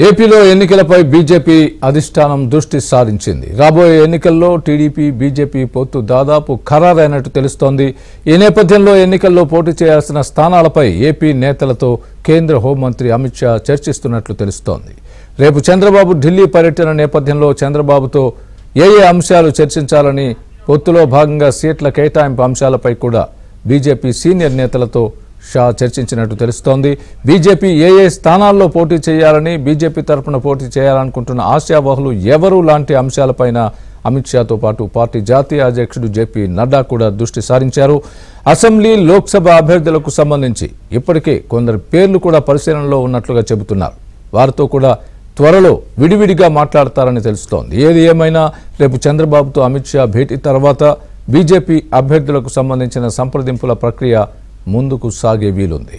ఏపీలో ఎన్నికలపై బీజేపీ అధిష్టానం దృష్టి సారించింది. రాబోయే ఎన్నికల్లో టీడీపీ బీజేపీ పొత్తు దాదాపు ఖరారైనట్టు తెలుస్తోంది. ఈ నేపథ్యంలో ఎన్నికల్లో పోటీ చేయాల్సిన స్థానాలపై ఏపీ నేతలతో కేంద్ర హోంమంత్రి అమిత్ షా చర్చిస్తున్నట్లు తెలుస్తోంది. రేపు చంద్రబాబు ఢిల్లీ పర్యటన నేపథ్యంలో చంద్రబాబుతో ఏ అంశాలు చర్చించాలని, పొత్తులో భాగంగా సీట్ల కేటాయింపు అంశాలపై కూడా బీజేపీ సీనియర్ నేతలతో షా చర్చించినట్టు తెలుస్తోంది. బీజేపీ ఏ స్థానాల్లో పోటీ చేయాలని, బీజేపీ తరఫున పోటీ చేయాలనుకుంటున్న ఆశావహులు ఎవరు లాంటి అంశాలపైన అమిత్ షాతో పాటు పార్టీ జాతీయ అధ్యక్షుడు జేపీ నడ్డా కూడా దృష్టి సారించారు. అసెంబ్లీ, లోక్సభ అభ్యర్థులకు సంబంధించి ఇప్పటికే కొందరు పేర్లు కూడా పరిశీలనలో ఉన్నట్లుగా చెబుతున్నారు. వారితో కూడా త్వరలో విడివిడిగా మాట్లాడతారని తెలుస్తోంది. ఏది ఏమైనా రేపు చంద్రబాబుతో అమిత్ షా భేటీ తర్వాత బీజేపీ అభ్యర్థులకు సంబంధించిన సంప్రదింపుల ప్రక్రియ ముందుకు సాగే వీలుంది.